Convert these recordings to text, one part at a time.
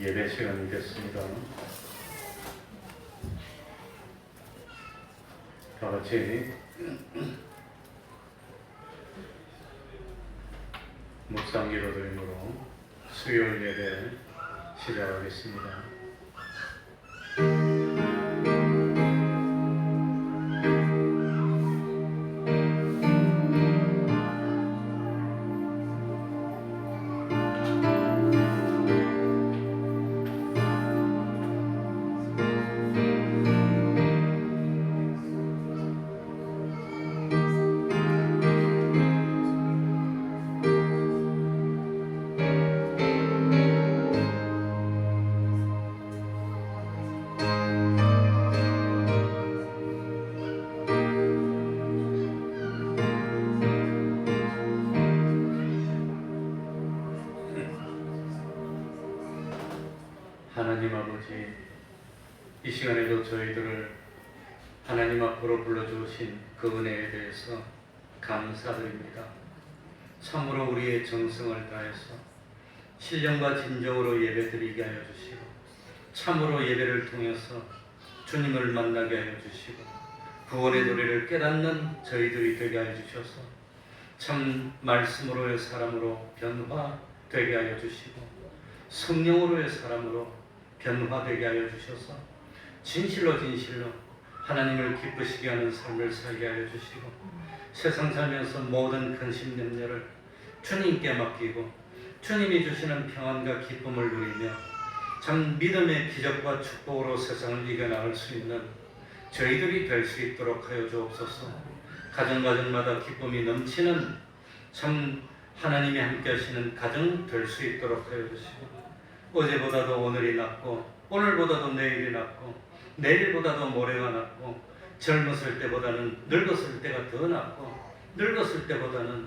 예배 시간이 됐습니다. 다 같이 묵상 기도 드림으로 수요일 예배 시작하겠습니다. 하나님 아버지, 이 시간에도 저희들을 하나님 앞으로 불러주신 그 은혜에 대해서 감사드립니다. 참으로 우리의 정성을 다해서 신령과 진정으로 예배드리게 하여 주시고, 참으로 예배를 통해서 주님을 만나게 하여 주시고, 구원의 도리를 깨닫는 저희들이 되게 하여 주셔서 참 말씀으로의 사람으로 변화되게 하여 주시고, 성령으로의 사람으로 변화되게 하여 주셔서 진실로 하나님을 기쁘시게 하는 삶을 살게 하여 주시고, 세상 살면서 모든 근심 염려를 주님께 맡기고 주님이 주시는 평안과 기쁨을 누리며 참 믿음의 기적과 축복으로 세상을 이겨나갈 수 있는 저희들이 될 수 있도록 하여 주옵소서. 가정마다 기쁨이 넘치는 참 하나님이 함께 하시는 가정 될 수 있도록 하여 주시고, 어제보다도 오늘이 낫고 오늘보다도 내일이 낫고 내일보다도 모레가 낫고 젊었을 때보다는 늙었을 때가 더 낫고 늙었을 때보다는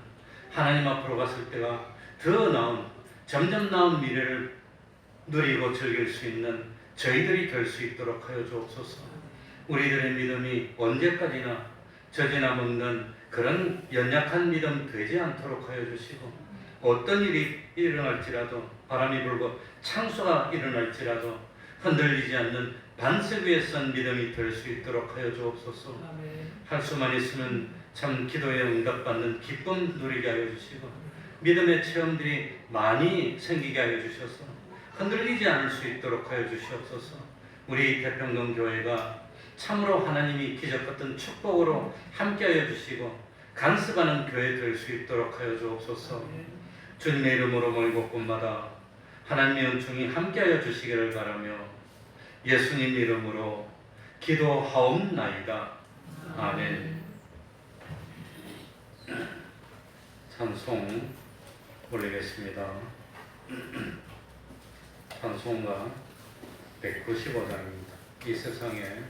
하나님 앞으로 갔을 때가 더 나은, 점점 나은 미래를 누리고 즐길 수 있는 저희들이 될 수 있도록 하여 주옵소서. 우리들의 믿음이 언제까지나 젖이나 먹는 그런 연약한 믿음 되지 않도록 하여 주시고, 어떤 일이 일어날지라도, 바람이 불고 창수가 일어날지라도 흔들리지 않는 반석 위에 선 믿음이 될 수 있도록 하여 주옵소서. 할 수만 있으면 참 기도에 응답받는 기쁨 누리게 하여 주시고, 믿음의 체험들이 많이 생기게 하여 주셔서 흔들리지 않을 수 있도록 하여 주시옵소서. 우리 태평동 교회가 참으로 하나님이 기적 같은 축복으로 함께 하여 주시고 간섭하는 교회 될 수 있도록 하여 주옵소서. 주님의 이름으로 모이고 곳마다 하나님의 은총이 함께하여 주시기를 바라며 예수님 이름으로 기도하옵나이다. 아멘. 찬송 올리겠습니다. 찬송가 195장입니다. 이 세상의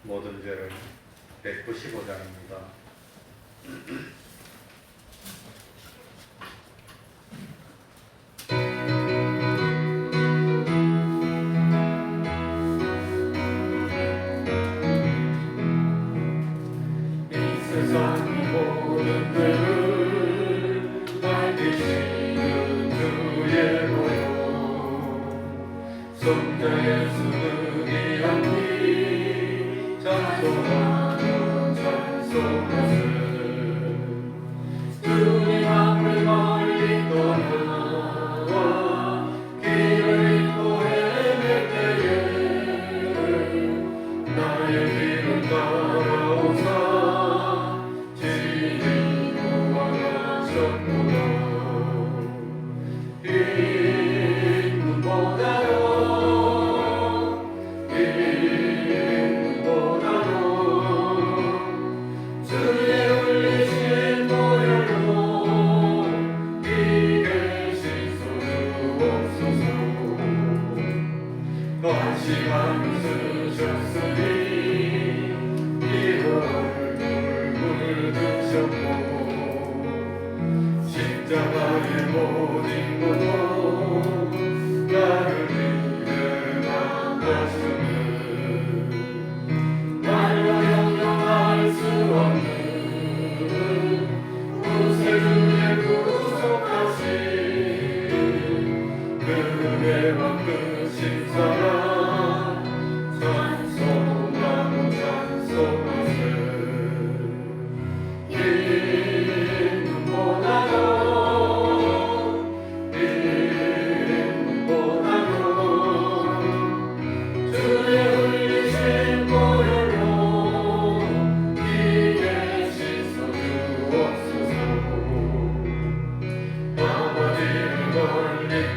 모든 죄를 195장입니다. 은혜와 끝이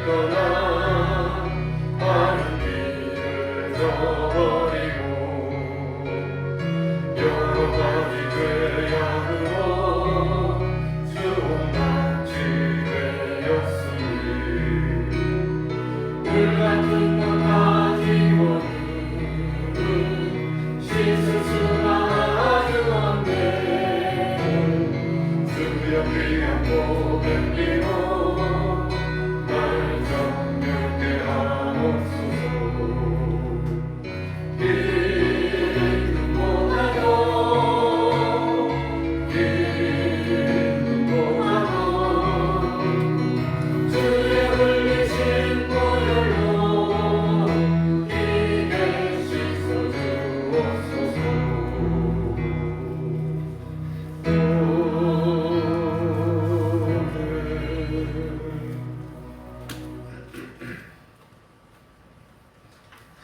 떠나 많은 길을 저버리고 여러 가지 죄악으로 수없이 되었으니 물 같은 것 가지고는 씻을 수가 아주 없네. 수염이 없고 뱀비로 날 정결케 하옵소서. 이 눈보다도 주의 흘리신 보혈로 이게 씻어주옵소서.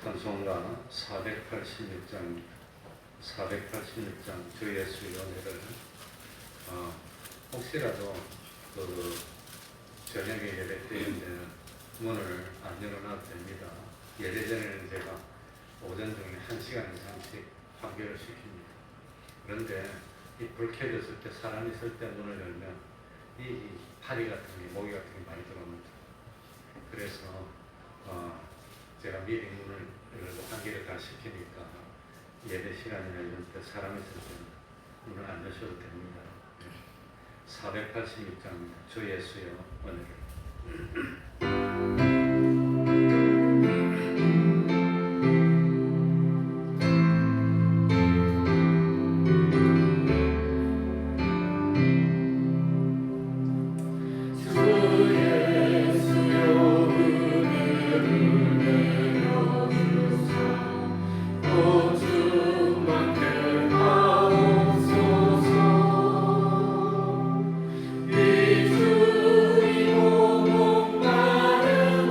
찬송가 486장입니다. 486장 주 예수의 은혜를 혹시라도 그 저녁에 예배 때인데 문을 안 열어놔도 됩니다. 예배 전에는 제가 오전 중에 1시간 이상씩 환기를 시킵니다. 그런데 이 불 켜졌을 때 사람 있을 때 문을 열면 이 파리 같은 게 모기 같은 게 많이 들어옵니다. 그래서 제가 미리 문을 열고 환기를 다 시키니까 예배 시간이나 이런 때 사람 있을 때는 문을 안 여셔도 됩니다. 486장입니다. 주 예수여 은혜를. 이 주의 몸 마른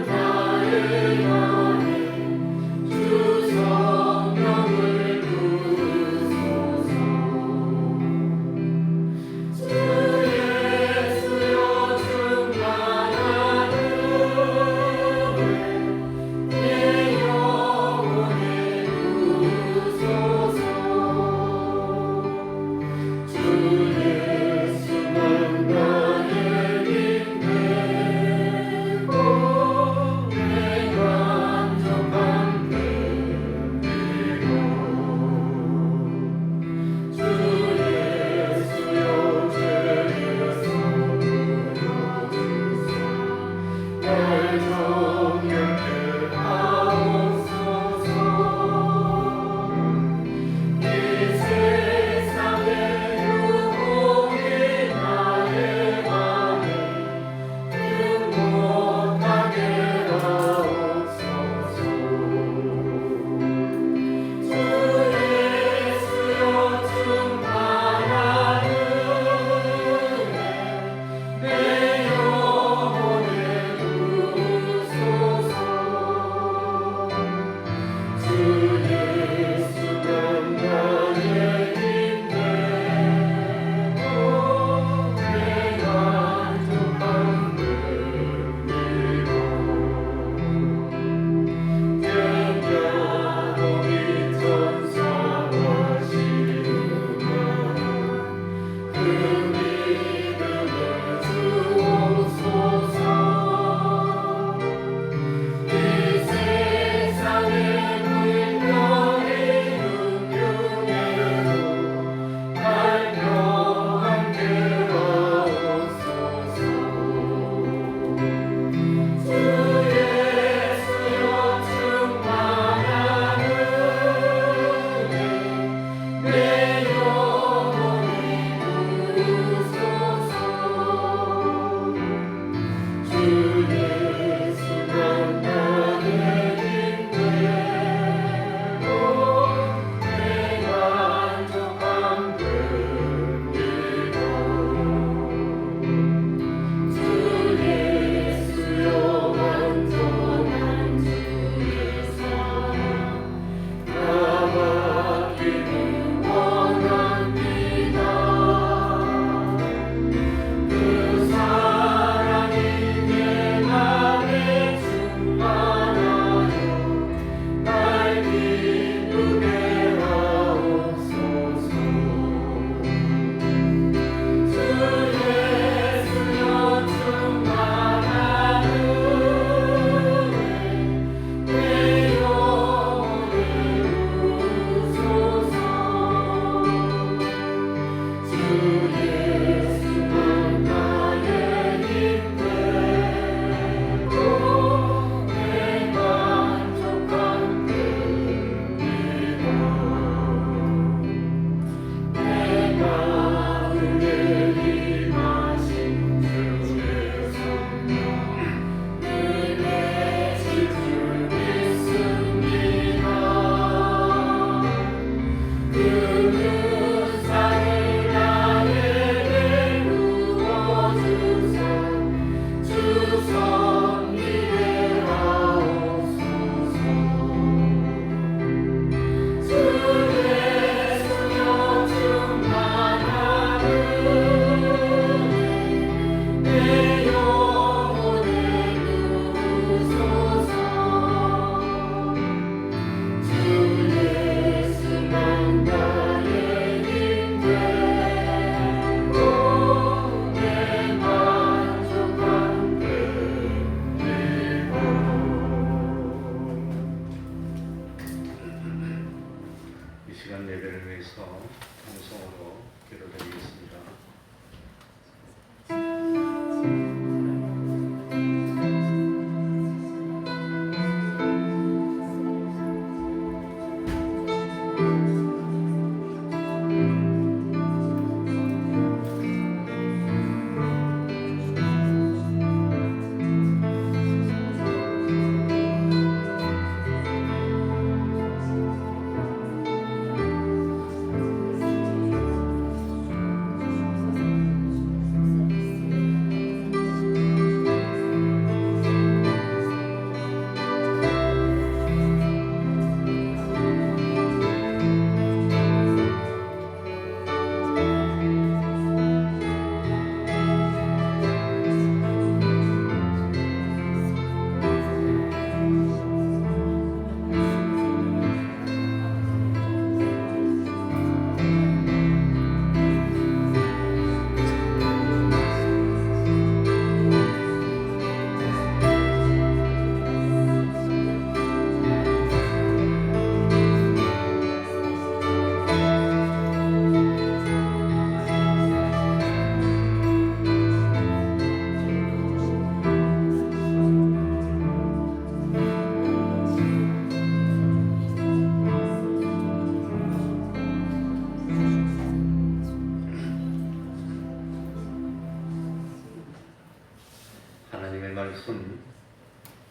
하나님의 말씀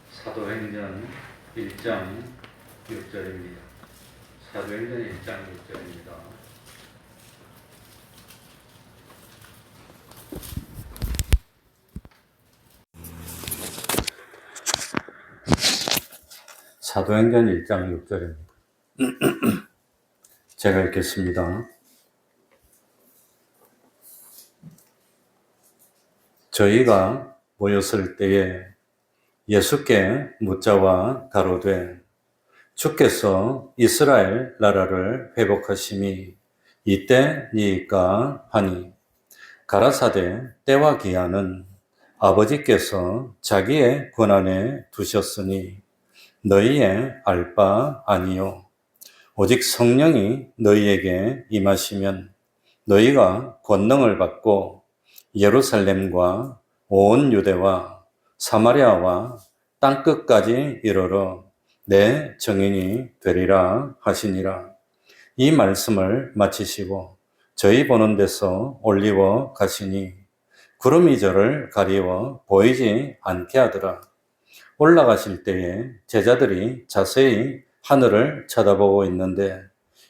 사도행전 1장 6절입니다. 사도행전 1장 6절입니다. 사도행전 1장 6절입니다. 제가 읽겠습니다. 저희가 모였을 때에 예수께 묻자와 가로되 주께서 이스라엘 나라를 회복하심이 이때니까 하니 가라사대 때와 기한은 아버지께서 자기의 권한에 두셨으니 너희의 알 바 아니요 오직 성령이 너희에게 임하시면 너희가 권능을 받고 예루살렘과 온 유대와 사마리아와 땅끝까지 이르러 내 증인이 되리라 하시니라. 이 말씀을 마치시고 저희 보는 데서 올리워 가시니 구름이 저를 가리워 보이지 않게 하더라. 올라가실 때에 제자들이 자세히 하늘을 쳐다보고 있는데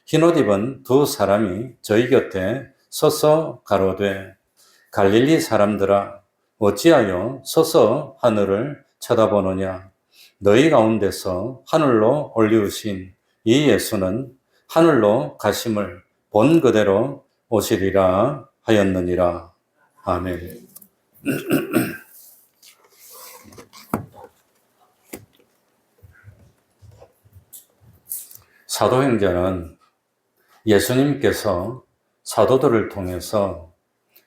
흰옷 입은 두 사람이 저희 곁에 서서 가로되 갈릴리 사람들아 어찌하여 서서 하늘을 쳐다보느냐. 너희 가운데서 하늘로 올리우신 이 예수는 하늘로 가심을 본 그대로 오시리라 하였느니라. 아멘. 사도행전은 예수님께서 사도들을 통해서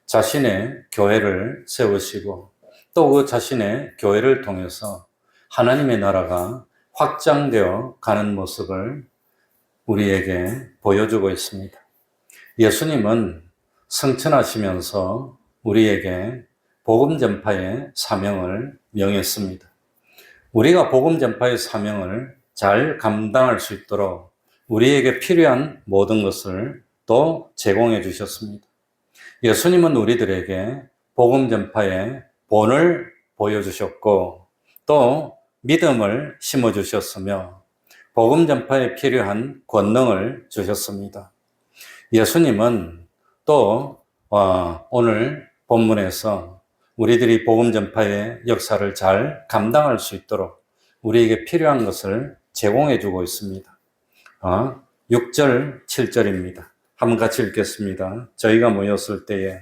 자신의 교회를 세우시고 또 그 자신의 교회를 통해서 하나님의 나라가 확장되어 가는 모습을 우리에게 보여주고 있습니다. 예수님은 승천하시면서 우리에게 복음 전파의 사명을 명했습니다. 우리가 복음 전파의 사명을 잘 감당할 수 있도록 우리에게 필요한 모든 것을 또 제공해 주셨습니다. 예수님은 우리들에게 복음 전파의 본을 보여주셨고 또 믿음을 심어주셨으며 복음 전파에 필요한 권능을 주셨습니다. 예수님은 또 오늘 본문에서 우리들이 복음 전파의 역사를 잘 감당할 수 있도록 우리에게 필요한 것을 제공해 주고 있습니다. 6절, 7절입니다. 한번 같이 읽겠습니다. 저희가 모였을 때에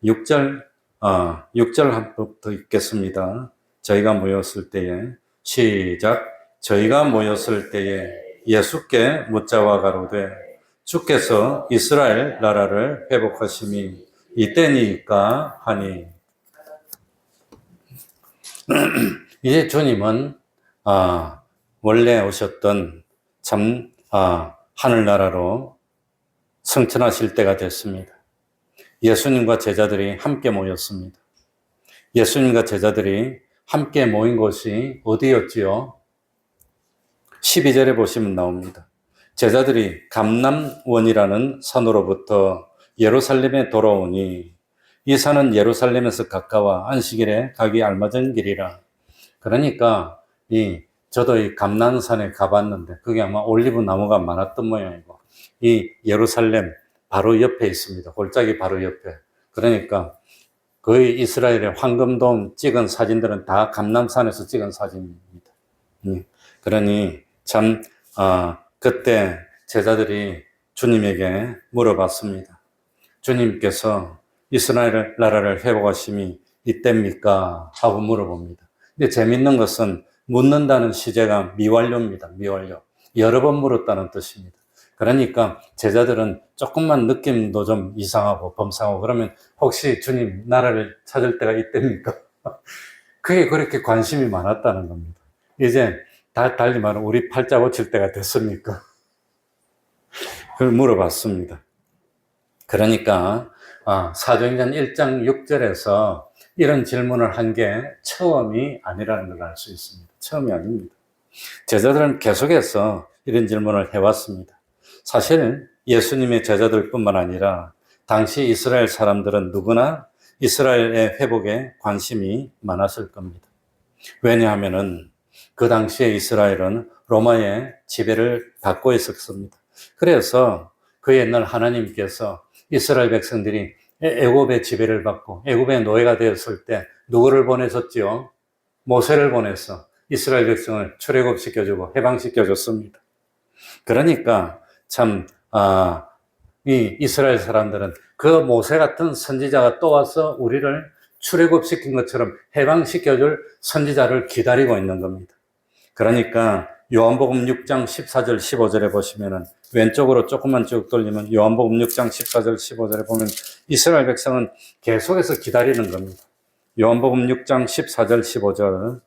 6절 한번더 읽겠습니다. 저희가 모였을 때에 시작. 저희가 모였을 때에 예수께 묻자와 가로되 주께서 이스라엘 나라를 회복하심이 이때니까 하니. 이제 주님은 원래 오셨던 참 하늘나라로 승천하실 때가 됐습니다. 예수님과 제자들이 함께 모였습니다. 예수님과 제자들이 함께 모인 곳이 어디였지요? 12절에 보시면 나옵니다. 제자들이 감람원이라는 산으로부터 예루살렘에 돌아오니 이 산은 예루살렘에서 가까워 안식일에 가기 알맞은 길이라. 그러니까 저도 이 감람산에 가봤는데 그게 아마 올리브 나무가 많았던 모양이고 이 예루살렘 바로 옆에 있습니다. 골짜기 바로 옆에. 그러니까 거의 이스라엘의 황금돔 찍은 사진들은 다 감람산에서 찍은 사진입니다. 그러니 참 그때 제자들이 주님에게 물어봤습니다. 주님께서 이스라엘 나라를 회복하심이 이때입니까? 하고 물어봅니다. 근데 재밌는 것은 묻는다는 시제가 미완료입니다. 미완료. 여러 번 물었다는 뜻입니다. 그러니까 제자들은 조금만 느낌도 좀 이상하고 범상하고 그러면 혹시 주님 나라를 찾을 때가 이때입니까? 그게 그렇게 관심이 많았다는 겁니다. 이제 달리 말하면 우리 팔자 고칠 때가 됐습니까? 그걸 물어봤습니다. 그러니까 사도행전 1장 6절에서 이런 질문을 한 게 처음이 아니라는 걸 알 수 있습니다. 처음이 아닙니다. 제자들은 계속해서 이런 질문을 해왔습니다. 사실 예수님의 제자들뿐만 아니라 당시 이스라엘 사람들은 누구나 이스라엘의 회복에 관심이 많았을 겁니다. 왜냐하면은 그 당시에 이스라엘은 로마의 지배를 받고 있었습니다. 그래서 그 옛날 하나님께서 이스라엘 백성들이 애굽의 지배를 받고 애굽의 노예가 되었을 때 누구를 보내셨지요? 모세를 보내서 이스라엘 백성을 출애굽시켜주고 해방시켜줬습니다. 그러니까 참 이 이스라엘 사람들은 그 모세 같은 선지자가 또 와서 우리를 출애굽시킨 것처럼 해방시켜줄 선지자를 기다리고 있는 겁니다. 그러니까 요한복음 6장 14절 15절에 보시면은 왼쪽으로 조금만 쭉 돌리면 요한복음 6장 14절 15절에 보면 이스라엘 백성은 계속해서 기다리는 겁니다. 요한복음 6장 14절 15절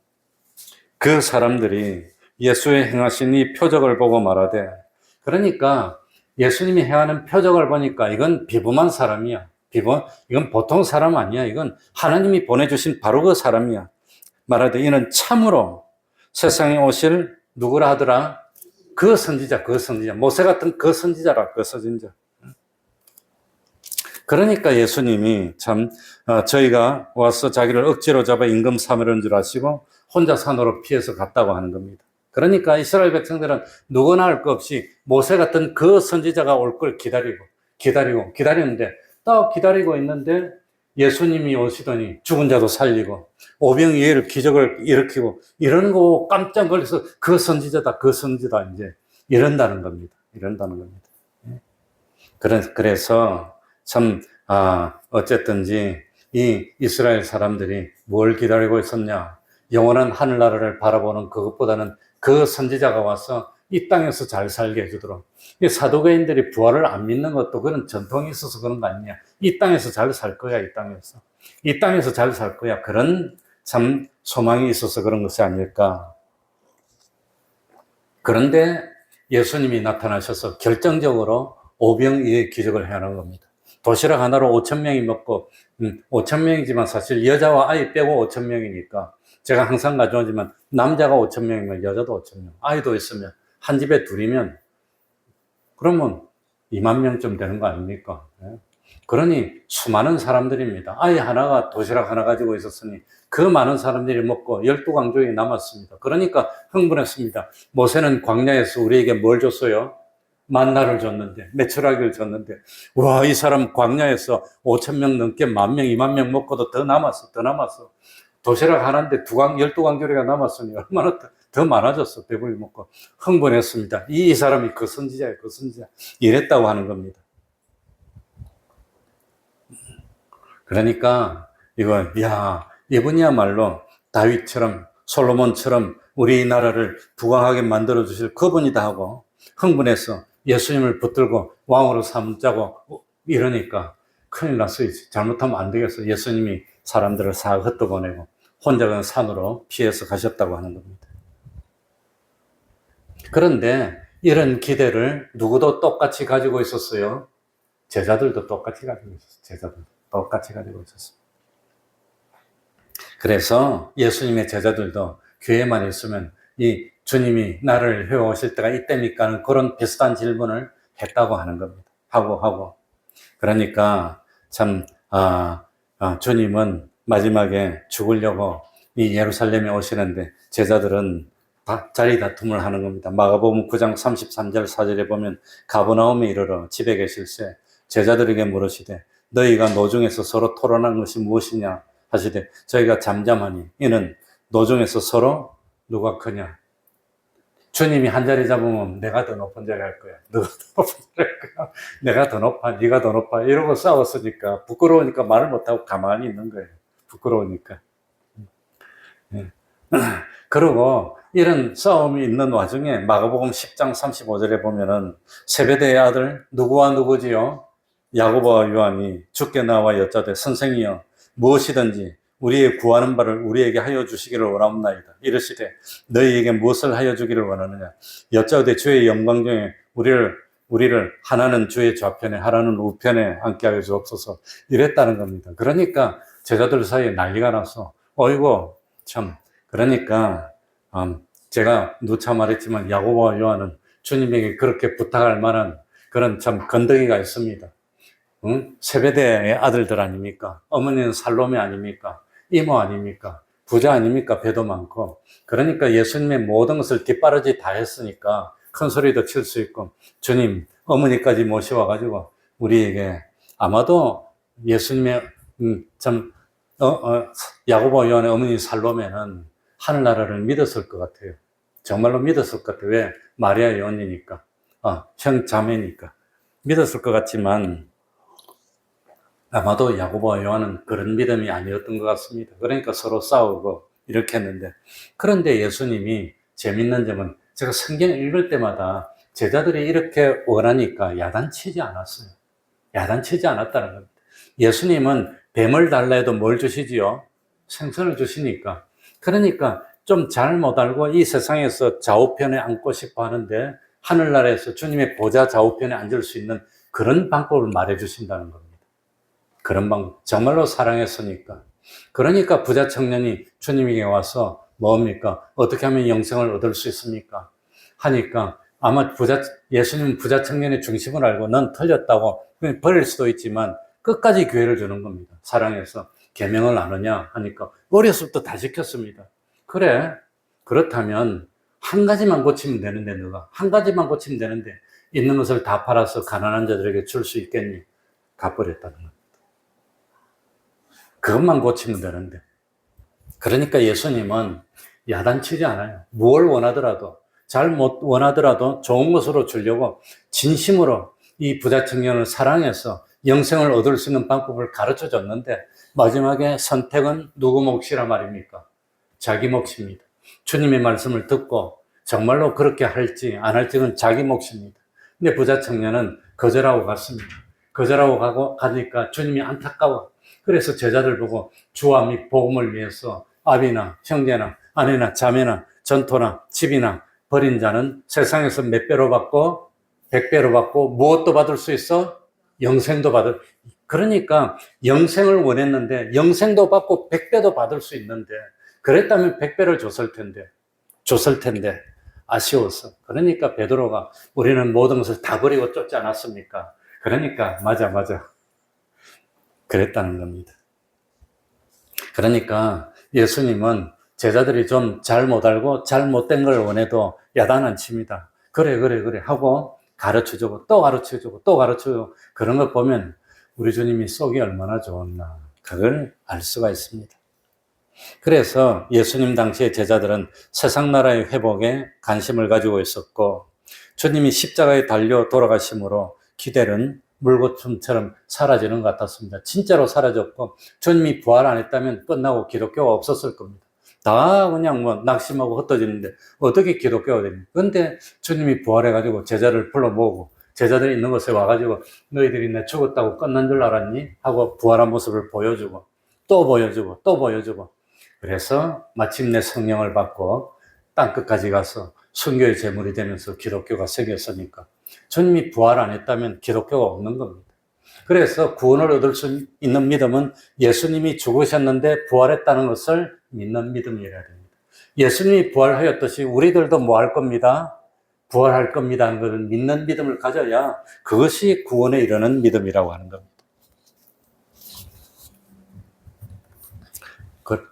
그 사람들이 예수의 행하신 이 표적을 보고 말하되, 그러니까 예수님이 행하는 표적을 보니까 이건 비범한 사람이야. 이건 보통 사람 아니야. 이건 하나님이 보내주신 바로 그 사람이야. 말하되 이는 참으로 세상에 오실 누구라 하더라? 그 선지자. 모세 같은 그 선지자라, 그 선지자. 그러니까 예수님이 참 저희가 와서 자기를 억지로 잡아 임금 삼으려는 줄 아시고 혼자 산으로 피해서 갔다고 하는 겁니다. 그러니까 이스라엘 백성들은 누구나 할 것 없이 모세 같은 그 선지자가 올 걸 기다리는데 딱 기다리고 있는데 예수님이 오시더니 죽은 자도 살리고 오병이어를 기적을 일으키고 이러는 거 깜짝 놀라서 그 선지자다 이제 이런다는 겁니다. 그래서 참 어쨌든지 이 이스라엘 사람들이 뭘 기다리고 있었냐? 영원한 하늘나라를 바라보는 그것보다는 그 선지자가 와서 이 땅에서 잘 살게 해주도록. 이 사두개인들이 부활을 안 믿는 것도 그런 전통이 있어서 그런 거 아니냐? 이 땅에서 잘 살 거야, 이 땅에서 잘 살 거야. 그런 참 소망이 있어서 그런 것이 아닐까. 그런데 예수님이 나타나셔서 결정적으로 오병이의 기적을 해하는 겁니다. 도시락 하나로 5,000명이 먹고 5,000명이지만 사실 여자와 아이 빼고 5,000명이니까 제가 항상 가져오지만 남자가 5,000명이면 여자도 5,000명, 아이도 있으면 한 집에 둘이면 그러면 2만 명쯤 되는 거 아닙니까? 그러니 수많은 사람들입니다. 아이 하나가 도시락 하나 가지고 있었으니 그 많은 사람들이 먹고 12강족이 남았습니다. 그러니까 흥분했습니다. 모세는 광야에서 우리에게 뭘 줬어요? 만나를 줬는데, 메추라기를 줬는데, 와, 이 사람 광야에서 5,000명 넘게 10,000명, 20,000명 먹고도 더 남았어. 도시락 하나인데 12강조리가 남았으니 얼마나 더 많아졌어. 배불리 먹고. 흥분했습니다. 이 사람이 그 선지자예요, 이랬다고 하는 겁니다. 그러니까, 이분이야말로 다윗처럼, 솔로몬처럼 우리나라를 부강하게 만들어주실 그분이다 하고 흥분해서 예수님을 붙들고 왕으로 삼자고 이러니까 큰일 났어요. 잘못하면 안 되겠어. 예수님이 사람들을 싹 흩어보내고 혼자 그냥 산으로 피해서 가셨다고 하는 겁니다. 그런데 이런 기대를 누구도 똑같이 가지고 있었어요. 제자들도 똑같이 가지고 있었어요. 그래서 예수님의 제자들도 교회만 있으면 이 주님이 나를 회오실 때가 이때입니까? 하는 그런 비슷한 질문을 했다고 하는 겁니다. 하고. 그러니까 참, 주님은 마지막에 죽으려고 이 예루살렘에 오시는데 제자들은 자리 다툼을 하는 겁니다. 마가복음 9장 33절 4절에 보면 가버나움에 이르러 집에 계실새 제자들에게 물으시되 너희가 노중에서 서로 토론한 것이 무엇이냐 하시되 저희가 잠잠하니 이는 노중에서 서로 누가 크냐. 주님이 한 자리 잡으면 내가 더 높은 자리 할 거야. 너가 더 높은 자리 할 거야. 내가 더 높아. 네가 더 높아. 이러고 싸웠으니까 부끄러우니까 말을 못하고 가만히 있는 거예요. 부끄러우니까. 그리고 이런 싸움이 있는 와중에 마가복음 10장 35절에 보면은 세베대의 아들 누구와 누구지요? 야고보와 요한이 주께 나와 여짜되 선생이여 무엇이든지 우리의 구하는 바를 우리에게 하여 주시기를 원하옵나이다. 이르시되 너희에게 무엇을 하여 주기를 원하느냐? 여짜오되 주의 영광 중에 우리를 하나는 주의 좌편에 하나는 우편에 앉게 하여 주옵소서. 이랬다는 겁니다. 그러니까 제자들 사이에 난리가 나서 어이구 참 그러니까 제가 누차 말했지만 야고보와 요한은 주님에게 그렇게 부탁할 만한 그런 참 건더기가 있습니다. 세베대의 아들들 아닙니까? 어머니는 살로메 아닙니까? 이모 아닙니까? 부자 아닙니까? 배도 많고. 그러니까 예수님의 모든 것을 뒷바라지 다 했으니까 큰 소리도 칠 수 있고, 주님, 어머니까지 모셔와가지고 우리에게 아마도 예수님의 야고보 요한의 어머니 살로메는 하늘나라를 믿었을 것 같아요. 정말로 믿었을 것 같아요. 왜? 마리아의 언니니까, 형 자매니까 믿었을 것 같지만 아마도 야고보와 요한은 그런 믿음이 아니었던 것 같습니다. 그러니까 서로 싸우고 이렇게 했는데, 그런데 예수님이 재밌는 점은 제가 성경을 읽을 때마다 제자들이 이렇게 원하니까 야단치지 않았어요. 야단치지 않았다는 겁니다. 예수님은 뱀을 달라 해도 뭘 주시지요? 생선을 주시니까. 그러니까 좀 잘 못 알고 이 세상에서 좌우편에 앉고 싶어 하는데 하늘나라에서 주님의 보좌 좌우편에 앉을 수 있는 그런 방법을 말해 주신다는 겁니다. 그런 방법, 정말로 사랑했으니까. 그러니까 부자 청년이 주님에게 와서 뭡니까? 어떻게 하면 영생을 얻을 수 있습니까? 하니까 아마 예수님은 부자 청년의 중심을 알고 넌 틀렸다고 버릴 수도 있지만 끝까지 기회를 주는 겁니다. 사랑해서 계명을 아느냐 하니까 어렸을 때 다 지켰습니다. 그래, 그렇다면 한 가지만 고치면 되는데 너가 한 가지만 고치면 되는데 있는 것을 다 팔아서 가난한 자들에게 줄 수 있겠니? 갚으랬다는 겁니다. 그것만 고치면 되는데. 그러니까 예수님은 야단치지 않아요. 무엇을 원하더라도, 잘 못 원하더라도 좋은 것으로 주려고 진심으로 이 부자 청년을 사랑해서 영생을 얻을 수 있는 방법을 가르쳐 줬는데 마지막에 선택은 누구 몫이라 말입니까? 자기 몫입니다. 주님의 말씀을 듣고 정말로 그렇게 할지 안 할지는 자기 몫입니다. 근데 부자 청년은 거절하고 갔습니다. 거절하고 가니까 주님이 안타까워. 그래서 제자들 보고 주와 및 복음을 위해서 아비나 형제나 아내나 자매나 전토나 집이나 버린 자는 세상에서 몇 배로 받고 100배로 받고 무엇도 받을 수 있어? 영생도 받을. 그러니까 영생을 원했는데 영생도 받고 100배도 받을 수 있는데 그랬다면 100배를 줬을 텐데 아쉬워서. 그러니까 베드로가 우리는 모든 것을 다 버리고 쫓지 않았습니까? 그러니까 맞아 그랬다는 겁니다. 그러니까 예수님은 제자들이 좀 잘못 알고 잘못된 걸 원해도 야단 안 칩니다. 그래 하고 가르쳐주고 또 가르쳐주고 또 가르쳐주고 그런 거 보면 우리 주님이 속이 얼마나 좋았나 그걸 알 수가 있습니다. 그래서 예수님 당시의 제자들은 세상 나라의 회복에 관심을 가지고 있었고 주님이 십자가에 달려 돌아가심으로 기대는 물고춤처럼 사라지는 것 같았습니다. 진짜로 사라졌고 주님이 부활 안 했다면 끝나고 기독교가 없었을 겁니다. 다 그냥 낙심하고 흩어지는데 어떻게 기독교가 됩니까? 그런데 주님이 부활해가지고 제자를 불러 모으고 제자들이 있는 곳에 와가지고 너희들이 내 죽었다고 끝난 줄 알았니? 하고 부활한 모습을 보여주고 또 보여주고 그래서 마침내 성령을 받고 땅끝까지 가서 순교의 제물이 되면서 기독교가 생겼으니까 주님이 부활 안 했다면 기독교가 없는 겁니다. 그래서 구원을 얻을 수 있는 믿음은 예수님이 죽으셨는데 부활했다는 것을 믿는 믿음이어야 됩니다. 예수님이 부활하였듯이 우리들도 뭐 할 겁니다? 부활할 겁니다 하는 것을 믿는 믿음을 가져야 그것이 구원에 이르는 믿음이라고 하는 겁니다.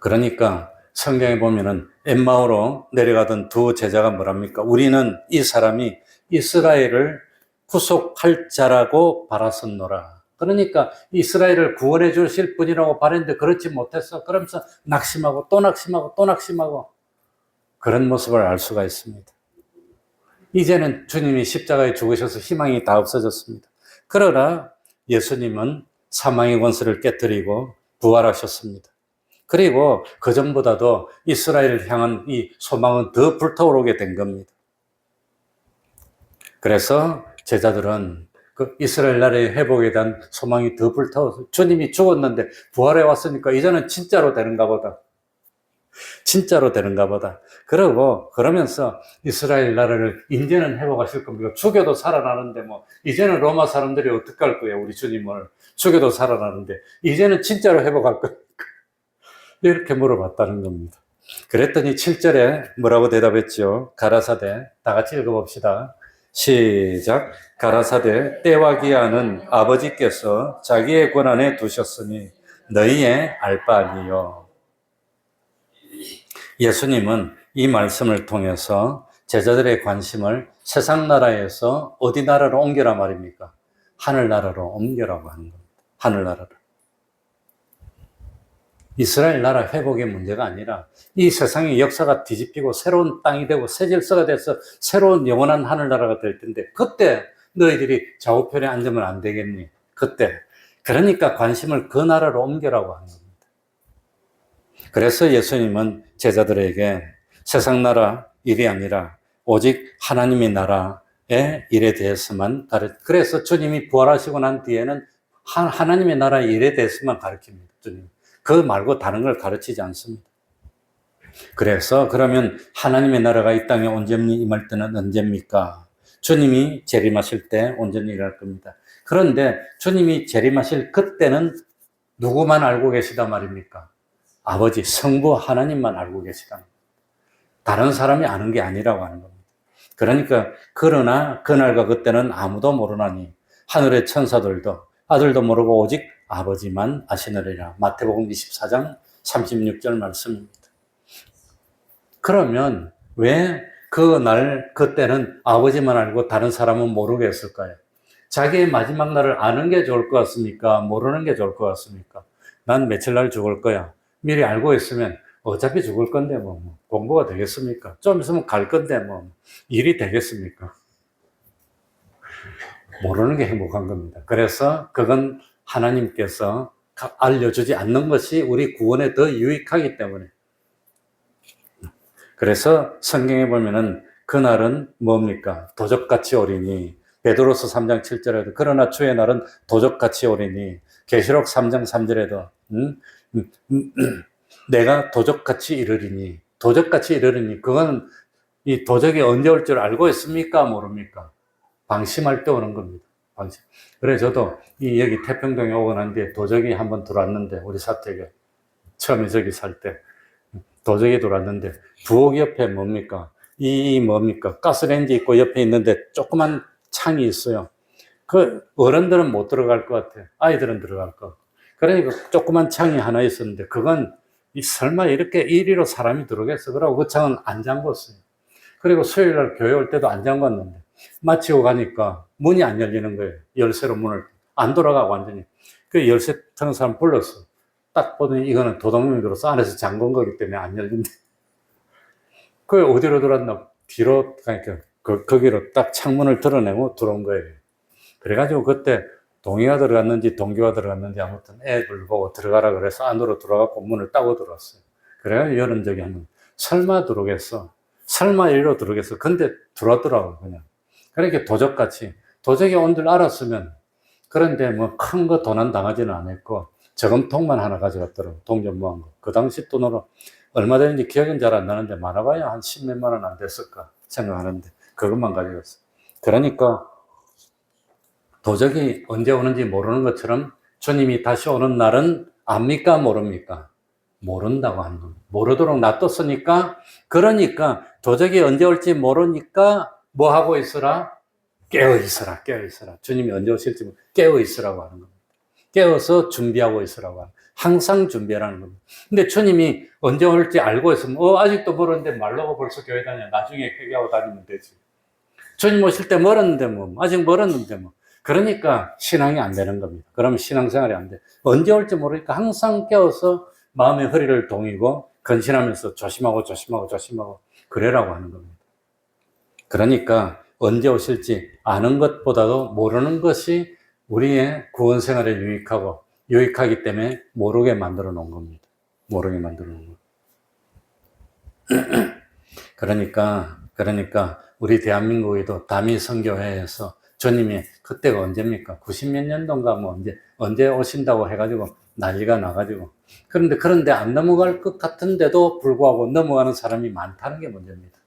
그러니까 성경에 보면은 엠마오로 내려가던 두 제자가 뭐랍니까? 우리는 이 사람이 이스라엘을 구속할 자라고 바랐었노라. 그러니까 이스라엘을 구원해 주실 분이라고 바랬는데 그렇지 못했어. 그러면서 낙심하고 또 낙심하고 그런 모습을 알 수가 있습니다. 이제는 주님이 십자가에 죽으셔서 희망이 다 없어졌습니다. 그러나 예수님은 사망의 권세를 깨뜨리고 부활하셨습니다. 그리고 그전보다도 이스라엘을 향한 이 소망은 더 불타오르게 된 겁니다. 그래서 제자들은 그 이스라엘 나라의 회복에 대한 소망이 더 불타오르서 주님이 죽었는데 부활해 왔으니까 이제는 진짜로 되는가 보다. 그러면서 이스라엘 나라를 이제는 회복하실 겁니다. 죽여도 살아나는데 이제는 로마 사람들이 어떻게 할 거예요? 우리 주님을 죽여도 살아나는데 이제는 진짜로 회복할 거예요. 이렇게 물어봤다는 겁니다. 그랬더니 7절에 뭐라고 대답했죠? 가라사대, 다 같이 읽어봅시다. 시작. 가라사대, 때와 기한은 아버지께서 자기의 권한에 두셨으니 너희의 알 바 아니요. 예수님은 이 말씀을 통해서 제자들의 관심을 세상 나라에서 어디 나라로 옮겨라 말입니까? 하늘나라로 옮겨라고 하는 겁니다. 하늘나라로. 이스라엘 나라 회복의 문제가 아니라 이 세상의 역사가 뒤집히고 새로운 땅이 되고 새 질서가 돼서 새로운 영원한 하늘나라가 될 텐데 그때 너희들이 좌우편에 앉으면 안 되겠니? 그때. 그러니까 관심을 그 나라로 옮겨라고 하는 겁니다. 그래서 예수님은 제자들에게 세상 나라 일이 아니라 오직 하나님의 나라의 일에 대해서만 그래서 주님이 부활하시고 난 뒤에는 하나님의 나라의 일에 대해서만 가르칩니다. 주님. 그 말고 다른 걸 가르치지 않습니다. 그래서 그러면 하나님의 나라가 이 땅에 온전히 임할 때는 언제입니까? 주님이 재림하실 때 온전히 일할 겁니다. 그런데 주님이 재림하실 그때는 누구만 알고 계시단 말입니까? 아버지, 성부 하나님만 알고 계시다. 다른 사람이 아는 게 아니라고 하는 겁니다. 그러니까 그러나 그날과 그때는 아무도 모르나니 하늘의 천사들도 아들도 모르고 오직 아버지만 아시느니라. 마태복음 24장 36절 말씀입니다. 그러면 왜 그날 그때는 아버지만 알고 다른 사람은 모르겠을까요? 자기의 마지막 날을 아는 게 좋을 것 같습니까? 모르는 게 좋을 것 같습니까? 난 며칠 날 죽을 거야. 미리 알고 있으면 어차피 죽을 건데 뭐 공부가 되겠습니까? 좀 있으면 갈 건데 뭐 일이 되겠습니까? 모르는 게 행복한 겁니다. 그래서 그건 하나님께서 알려주지 않는 것이 우리 구원에 더 유익하기 때문에. 그래서 성경에 보면은 그날은 뭡니까? 도적같이 오리니. 베드로서 3장 7절에도 그러나 주의 날은 도적같이 오리니. 계시록 3장 3절에도 내가 도적같이 이르리니. 도적같이 이르리니. 그건 이 도적이 언제 올 줄 알고 있습니까? 모릅니까? 방심할 때 오는 겁니다. 방심. 그래 저도 여기 태평동에 오고 난 뒤에 도적이 한번 들어왔는데 우리 사택에 처음에 저기 살 때 도적이 들어왔는데 부엌 옆에 뭡니까? 뭡니까? 가스레인지 있고 옆에 있는데 조그만 창이 있어요. 그 어른들은 못 들어갈 것 같아요. 아이들은 들어갈 것. 그러니까 조그만 창이 하나 있었는데 그건 설마 이렇게 이리로 사람이 들어오겠어? 그러고 그 창은 안 잠궜어요. 그리고 수요일 날 교회 올 때도 안 잠궜는데 마치고 가니까 문이 안 열리는 거예요. 열쇠로 문을 안 돌아가고 완전히. 그 열쇠 트는 사람 불렀어. 딱 보더니 이거는 도둑놈이 들어서 안에서 잠근 거기 때문에 안 열린대. 그 어디로 들어왔나? 뒤로 가니까 거기로 딱 창문을 드러내고 들어온 거예요. 그래가지고 그때 동의가 들어갔는지 동기가 들어갔는지 아무튼 애들 보고 들어가라 그래서 안으로 들어가고 문을 따고 들어왔어요. 그래가지고 이런 적이 한 번. 설마 들어오겠어? 설마 이리로 들어오겠어? 근데 들어왔더라고 그냥. 그러니까 도적같이. 도적이 온 줄 알았으면 그런데 뭐 큰 거 도난 당하지는 않았고 저금통만 하나 가져갔더라고. 동전 모은 거. 그 당시 돈으로 얼마 되는지 기억은 잘 안 나는데 많아봐야 한 10몇만 원 안 됐을까 생각하는데 그것만 가져갔어. 그러니까 도적이 언제 오는지 모르는 것처럼 주님이 다시 오는 날은 압니까? 모릅니까? 모른다고 하는 겁니다. 모르도록 놔뒀으니까 그러니까 도적이 언제 올지 모르니까 뭐 하고 있으라? 깨어 있으라. 깨어 있으라. 주님이 언제 오실지 깨어 있으라고 하는 겁니다. 깨어서 준비하고 있으라고 하는 겁니다. 항상 준비하라는 겁니다. 근데 주님이 언제 올지 알고 있으면 아직도 멀었는데 말로고 벌써 교회 다녀. 나중에 회개하고 다니면 되지. 주님 오실 때 멀었는데 뭐 아직 멀었는데 뭐 그러니까 신앙이 안 되는 겁니다. 그러면 신앙생활이 안 돼. 언제 올지 모르니까 항상 깨어서 마음의 허리를 동이고 근신하면서 조심하고 그래라고 하는 겁니다. 그러니까 언제 오실지 아는 것보다도 모르는 것이 우리의 구원 생활에 유익하기 때문에 모르게 만들어 놓은 겁니다. 모르게 만들어 놓은 것. 그러니까 우리 대한민국에도 다미선교회에서 주님이 그때가 언제입니까? 90몇 년도인가 뭐 언제 오신다고 해가지고 난리가 나가지고 그런데 안 넘어갈 것 같은데도 불구하고 넘어가는 사람이 많다는 게 문제입니다.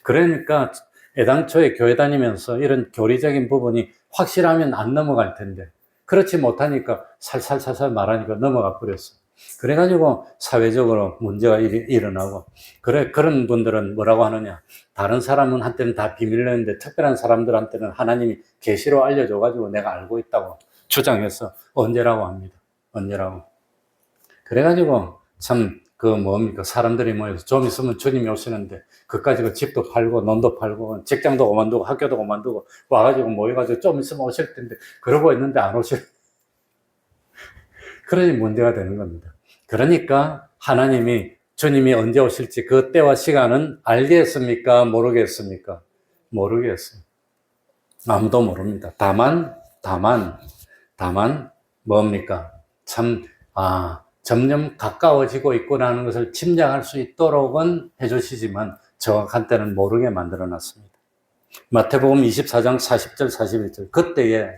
그러니까 애당초에 교회 다니면서 이런 교리적인 부분이 확실하면 안 넘어갈 텐데 그렇지 못하니까 살살살살 말하니까 넘어가 버렸어. 그래가지고 사회적으로 문제가 일어나고 그런 분들은 뭐라고 하느냐? 다른 사람은 한때는 다 비밀로 했는데 특별한 사람들한테는 하나님이 계시로 알려줘가지고 내가 알고 있다고 주장해서 언제라고 합니다. 언제라고. 그래가지고 참 그 뭡니까? 사람들이 모여서 좀 있으면 주님이 오시는데, 그까지 그 집도 팔고, 논도 팔고, 직장도 그만두고, 학교도 그만두고, 와가지고 모여가지고 좀 있으면 오실 텐데, 그러고 있는데 안 오실. 그러니 문제가 되는 겁니다. 그러니까 하나님이 주님이 언제 오실지 그 때와 시간은 알겠습니까? 모르겠습니까? 모르겠어요. 아무도 모릅니다. 다만 뭡니까? 참, 점점 가까워지고 있구나는 것을 짐작할 수 있도록은 해주시지만 정확한 때는 모르게 만들어 놨습니다. 마태복음 24장 40절 41절 그때에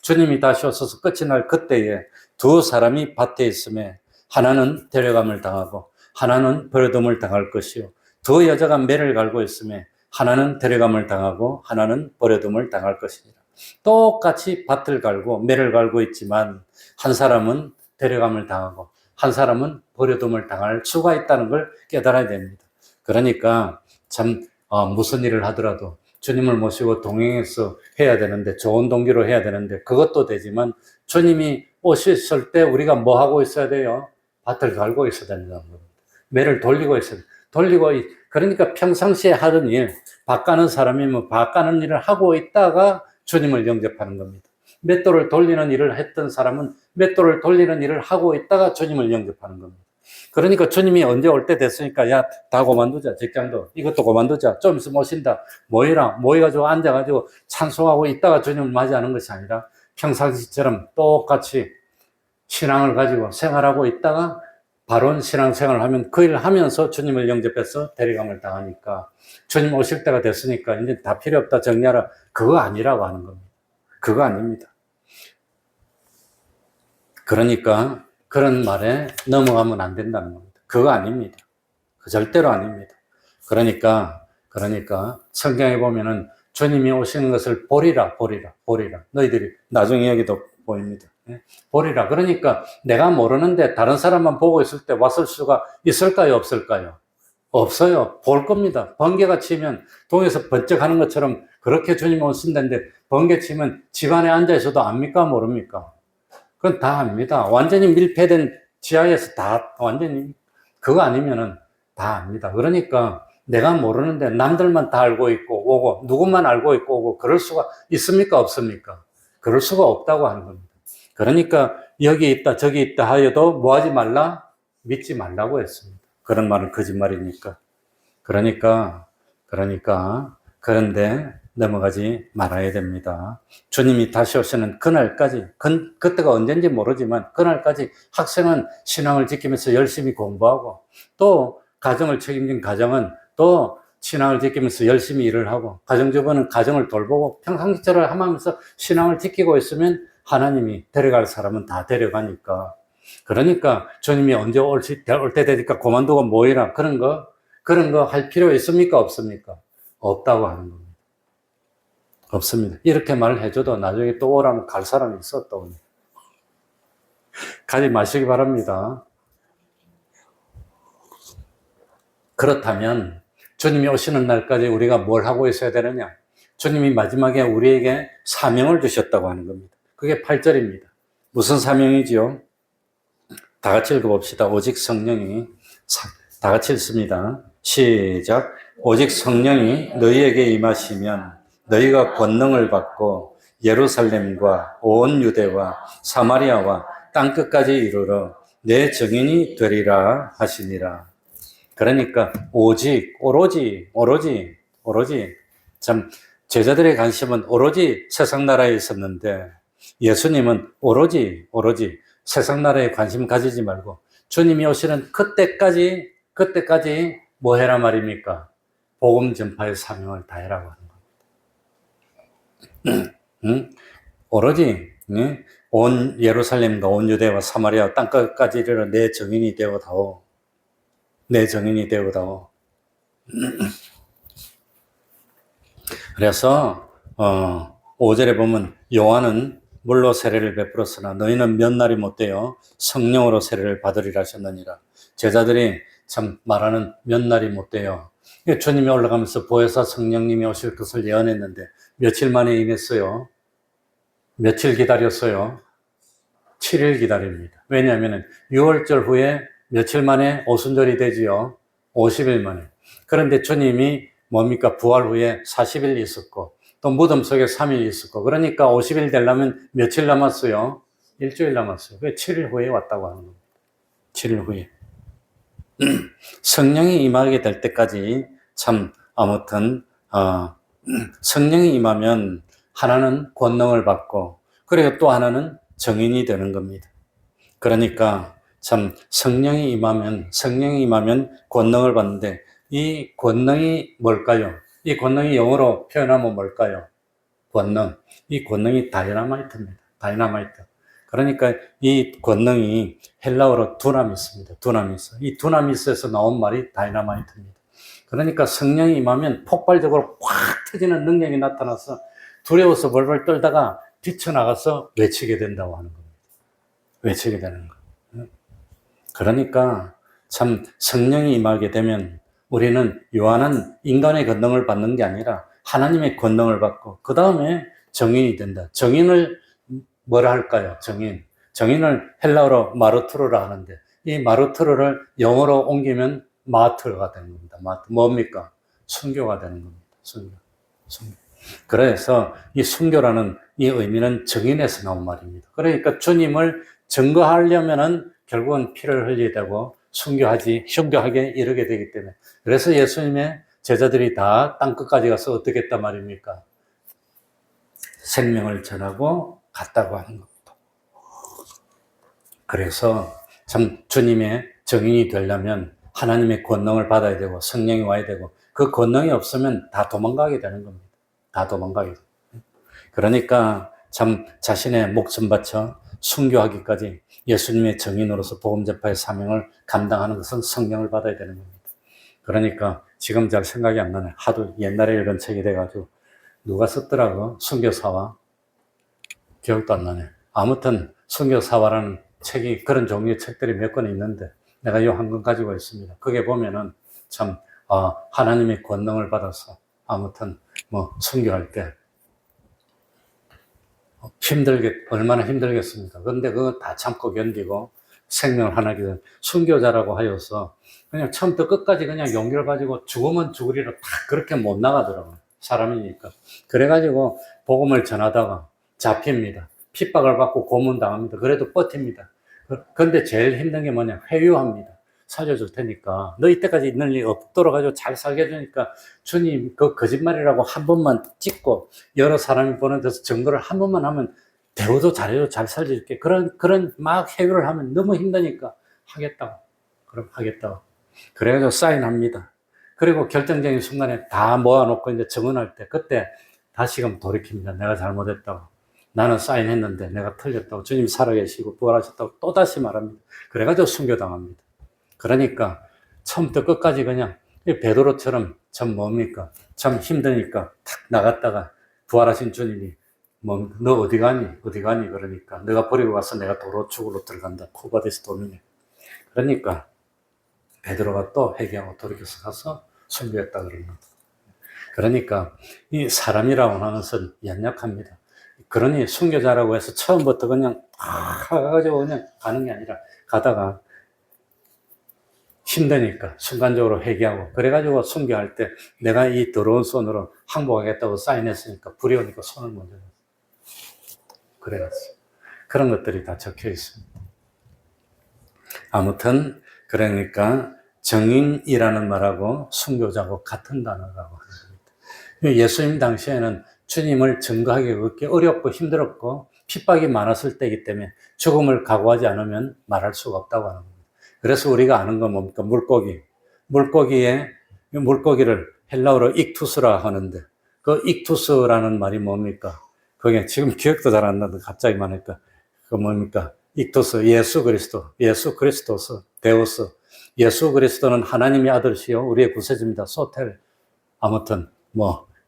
주님이 다시 오셔서 끝이 날 그때에 두 사람이 밭에 있음에 하나는 데려감을 당하고 하나는 버려둠을 당할 것이요 두 여자가 매를 갈고 있음에 하나는 데려감을 당하고 하나는 버려둠을 당할 것이니라. 똑같이 밭을 갈고 매를 갈고 있지만 한 사람은 데려감을 당하고 한 사람은 버려둠을 당할 수가 있다는 걸 깨달아야 됩니다. 그러니까 참 무슨 일을 하더라도 주님을 모시고 동행해서 해야 되는데 좋은 동기로 해야 되는데 그것도 되지만 주님이 오셨을 때 우리가 뭐 하고 있어야 돼요? 밭을 갈고 있어야 된다는 겁니다. 매를 돌리고 있어야 돼요. 그러니까 평상시에 하던 일, 밭 가는 사람이면 밭 가는 일을 하고 있다가 주님을 영접하는 겁니다. 맷돌을 돌리는 일을 했던 사람은 맷돌을 돌리는 일을 하고 있다가 주님을 영접하는 겁니다. 그러니까 주님이 언제 올 때 됐으니까 야, 다 그만두자. 직장도 이것도 그만두자. 좀 있으면 오신다. 모여가지고 앉아가지고 찬송하고 있다가 주님을 맞이하는 것이 아니라 평상시처럼 똑같이 신앙을 가지고 생활하고 있다가 바른 신앙생활을 하면 그 일을 하면서 주님을 영접해서 데려감을 당하니까 주님 오실 때가 됐으니까 이제 다 필요 없다 정리하라. 그거 아니라고 하는 겁니다. 그거 아닙니다. 그러니까 그런 말에 넘어가면 안 된다는 겁니다. 그거 아닙니다. 그 절대로 아닙니다. 그러니까 성경에 보면은 주님이 오시는 것을 보리라. 너희들이 나중에 여기도 보입니다. 보리라. 그러니까 내가 모르는데 다른 사람만 보고 있을 때 왔을 수가 있을까요? 없을까요? 없어요. 볼 겁니다. 번개가 치면 동에서 번쩍 하는 것처럼 그렇게 주님이 오신다는데 번개 치면 집안에 앉아 있어도 압니까? 모릅니까? 그건 다 압니다. 완전히 밀폐된 지하에서 다 완전히 그거 아니면은 다 압니다. 그러니까 내가 모르는데 남들만 다 알고 있고 오고 누구만 알고 있고 오고 그럴 수가 있습니까? 없습니까? 그럴 수가 없다고 하는 겁니다. 그러니까 여기 있다 저기 있다 하여도 뭐 하지 말라? 믿지 말라고 했습니다. 그런 말은 거짓말이니까. 그런데 넘어가지 말아야 됩니다. 주님이 다시 오시는 그날까지, 그때가 언젠지 모르지만 그날까지 학생은 신앙을 지키면서 열심히 공부하고 또 가정을 책임진 가정은 또 신앙을 지키면서 열심히 일을 하고 가정주부는 가정을 돌보고 평상시처럼 하면서 신앙을 지키고 있으면 하나님이 데려갈 사람은 다 데려가니까. 그러니까 주님이 언제 올 때 되니까 그만두고 모이라 그런 거 할 필요 있습니까? 없습니까? 없다고 하는 겁니다. 없습니다. 이렇게 말을 해줘도 나중에 또 오라면 갈 사람이 있어 또. 가지 마시기 바랍니다. 그렇다면 주님이 오시는 날까지 우리가 뭘 하고 있어야 되느냐? 주님이 마지막에 우리에게 사명을 주셨다고 하는 겁니다. 그게 8절입니다. 무슨 사명이지요? 다 같이 읽어봅시다. 오직 성령이 다 같이 읽습니다. 시작. 오직 성령이 너희에게 임하시면 너희가 권능을 받고 예루살렘과 온 유대와 사마리아와 땅끝까지 이르러 내 증인이 되리라 하시니라. 그러니까 오로지 참 제자들의 관심은 오로지 세상 나라에 있었는데 예수님은 오로지 세상 나라에 관심 가지지 말고 주님이 오시는 그때까지 뭐 해라 말입니까? 복음 전파의 사명을 다해라고 하는 겁니다. 오로지 온 예루살렘과 온 유대와 사마리아 땅끝까지 이르러 내 증인이 되어다오. 그래서 5절에 보면 요한은 물로 세례를 베풀었으나 너희는 몇 날이 못되어 성령으로 세례를 받으리라 하셨느니라. 제자들이 참 말하는 몇 날이 못되어 주님이 올라가면서 보혜사 성령님이 오실 것을 예언했는데 며칠 만에 임했어요. 며칠 기다렸어요. 7일 기다립니다. 왜냐하면 6월절 후에 며칠 만에 오순절이 되지요. 50일 만에. 그런데 주님이 뭡니까? 부활 후에 40일 있었고 또 무덤 속에 3일 있었고 그러니까 50일 되려면 며칠 남았어요? 일주일 남았어요. 그게 7일 후에 왔다고 하는 겁니다. 7일 후에. 성령이 임하게 될 때까지 참 아무튼 성령이 임하면 하나는 권능을 받고 그리고 또 하나는 정인이 되는 겁니다. 그러니까 참 성령이 임하면 권능을 받는데 이 권능이 뭘까요? 이 권능이 영어로 표현하면 뭘까요? 권능. 이 권능이 다이나마이트입니다. 다이나마이트. 그러니까 이 권능이 헬라어로 두나미스입니다. 두나미스. 이 두나미스에서 나온 말이 다이나마이트입니다. 그러니까 성령이 임하면 폭발적으로 확 터지는 능력이 나타나서 두려워서 벌벌 떨다가 뛰쳐나가서 외치게 된다고 하는 겁니다. 외치게 되는 거. 그러니까 참 성령이 임하게 되면 우리는 요한한 인간의 권능을 받는 게 아니라 하나님의 권능을 받고 그 다음에 정인이 된다. 정인을 뭐라 할까요? 정인을 헬라어로 마르투르라 하는데 이 마르투르를 영어로 옮기면 마트가 되는 겁니다. 마트. 뭡니까? 순교가 되는 겁니다. 순교. 그래서 이 순교라는 이 의미는 정인에서 나온 말입니다. 그러니까 주님을 증거하려면은 결국은 피를 흘리게 되고 순교하게 이르게 되기 때문에 그래서 예수님의 제자들이 다 땅끝까지 가서 어떻게 했단 말입니까? 생명을 전하고 갔다고 하는 겁니다. 그래서 참 주님의 정인이 되려면 하나님의 권능을 받아야 되고 성령이 와야 되고 그 권능이 없으면 다 도망가게 되는 겁니다. 다 도망가게 됩니다. 그러니까 참 자신의 목숨 바쳐 순교하기까지 예수님의 정인으로서 복음 전파의 사명을 감당하는 것은 성령을 받아야 되는 겁니다. 그러니까 지금 잘 생각이 안 나네. 하도 옛날에 읽은 책이 돼가지고 누가 썼더라고? 순교사화. 기억도 안 나네. 아무튼 순교사화라는 책이 그런 종류의 책들이 몇 권 있는데 내가 이 한 권 가지고 있습니다. 그게 보면은 참 하나님의 권능을 받아서 아무튼 순교할 때 얼마나 힘들겠습니까? 그런데 그거 다 참고 견디고 생명을 하나게 된 순교자라고 하여서 그냥 처음부터 끝까지 그냥 용기를 가지고 죽으면 죽으리라 다 그렇게 못 나가더라고요. 사람이니까. 그래가지고 복음을 전하다가 잡힙니다. 핍박을 받고 고문당합니다. 그래도 버팁니다. 그런데 제일 힘든 게 뭐냐? 회유합니다. 살려줄 테니까. 너 이때까지 있는 일 없도록 가지고 잘 살게 해주니까 주님 그 거짓말이라고 한 번만 찍고 여러 사람이 보는 데서 증거를 한 번만 하면 대우도 잘해줘 잘 살려줄게. 그런 막 회유를 하면 너무 힘드니까 하겠다고. 그럼 하겠다고. 그래가지고 사인합니다. 그리고 결정적인 순간에 다 모아놓고 이제 증언할 때 그때 다시금 돌이킵니다. 내가 잘못했다고. 나는 사인했는데 내가 틀렸다고. 주님 살아계시고 부활하셨다고 또다시 말합니다. 그래가지고 순교당합니다. 그러니까 처음부터 끝까지 그냥 베드로처럼 참 뭡니까? 참 힘드니까 탁 나갔다가 부활하신 주님이 너 어디 가니? 그러니까 내가 버리고 가서 내가 도로 축으로 들어간다. 쿠바데스 도미네. 그러니까 베드로가 또 회개하고 돌이켜서 가서 순교했다 그러는 거죠. 그러니까 이 사람이라고 하는 것은 연약합니다. 그러니 순교자라고 해서 처음부터 그냥 가가지고 그냥 가는 게 아니라 가다가 힘드니까 순간적으로 회개하고 그래가지고 순교할 때 내가 이 더러운 손으로 항복하겠다고 사인했으니까 부려우니까 손을 먼저 냈어요. 그래갔어요. 그런 것들이 다 적혀 있습니다. 아무튼 그러니까 정인이라는 말하고 순교자하고 같은 단어라고 하는 겁니다. 예수님 당시에는 주님을 증거하기 그렇게 어렵고 힘들었고 핍박이 많았을 때이기 때문에 죽음을 각오하지 않으면 말할 수가 없다고 하는 겁니다. 그래서 우리가 아는 건 뭡니까? 물고기를 헬라어로 익투스라 하는데 그 익투스라는 말이 뭡니까? 그게 지금 기억도 잘 안 나는데 갑자기 말하니까 그 뭡니까? 익투스, 예수 그리스도스, 데우스. 예수 그리스도는 하나님의 아들이시요 우리의 구세주입니다. 소텔. 아무튼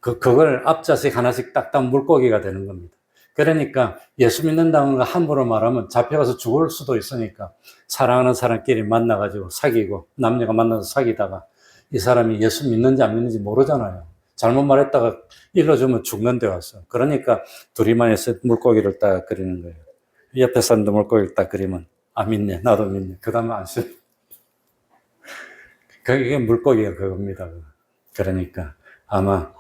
그걸 앞자식 하나씩 딱딱 물고기가 되는 겁니다. 그러니까 예수 믿는다는 거 함부로 말하면 잡혀가서 죽을 수도 있으니까 사랑하는 사람끼리 만나가지고 사귀고 남녀가 만나서 사귀다가 이 사람이 예수 믿는지 안 믿는지 모르잖아요. 잘못 말했다가 일러주면 죽는 데 왔어. 그러니까 둘이만 해서 물고기를 딱 그리는 거예요. 옆에 사람도 물고기를 딱 그리면 믿네 나도 믿네. 그 다음에 안 써. 그게 물고기가 그겁니다. 그러니까 아마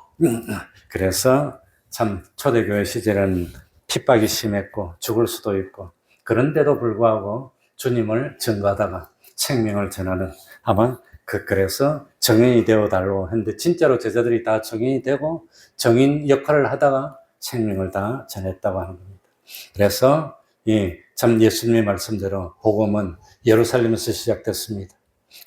그래서 참 초대교회 시절에는 핍박이 심했고 죽을 수도 있고 그런데도 불구하고 주님을 증거하다가 생명을 전하는 아마 그래서 정인이 되어달라고 했는데 진짜로 제자들이 다 정인이 되고 정인 역할을 하다가 생명을 다 전했다고 하는 겁니다. 그래서 참 예수님의 말씀대로 복음은 예루살렘에서 시작됐습니다.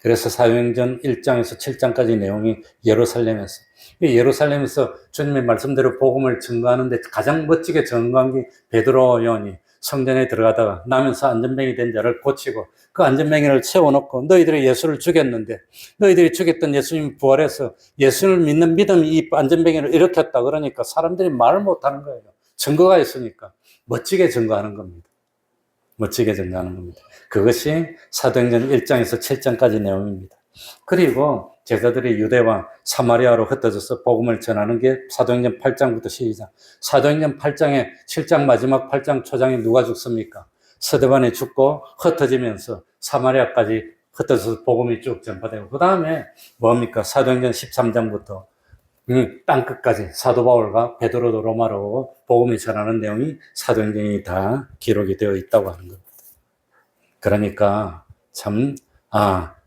그래서 사도행전 1장에서 7장까지 내용이 예루살렘에서 주님의 말씀대로 복음을 증거하는데 가장 멋지게 증거한 게 베드로 요한이 성전에 들어가다가 나면서 안전뱅이 된 자를 고치고 그 안전뱅이를 세워놓고 너희들이 예수를 죽였는데 너희들이 죽였던 예수님 부활해서 예수를 믿는 믿음이 이 안전뱅이를 일으켰다. 그러니까 사람들이 말을 못하는 거예요. 증거가 있으니까 멋지게 증거하는 겁니다. 멋지게 증거하는 겁니다. 그것이 사도행전 1장에서 7장까지 내용입니다. 그리고 제자들이 유대와 사마리아로 흩어져서 복음을 전하는 게 사도행전 8장부터 시작. 사도행전 8장에 7장 마지막 8장 초장에 누가 죽습니까? 스데반이 죽고 흩어지면서 사마리아까지 흩어져서 복음이 쭉 전파되고 그 다음에 뭡니까? 사도행전 13장부터 땅끝까지 사도 바울과 베드로도 로마로 오고 복음을 전하는 내용이 사도행전이 다 기록이 되어 있다고 하는 겁니다. 그러니까 참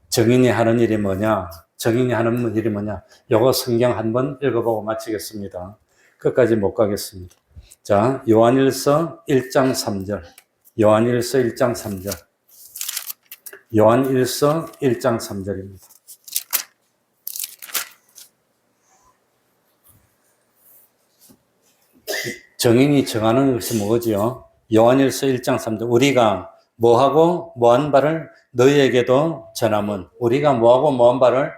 정인이 하는 일이 뭐냐? 정인이 하는 일이 뭐냐? 요거 성경 한번 읽어보고 마치겠습니다. 끝까지 못 가겠습니다. 자, 요한일서 1장 3절. 요한일서 1장 3절. 요한일서 1장 3절입니다. 정인이 정하는 것이 뭐지요? 요한일서 1장 3절. 우리가 뭐하고 뭐한 바를 너희에게도 전함은 우리가 뭐하고 뭐한 바를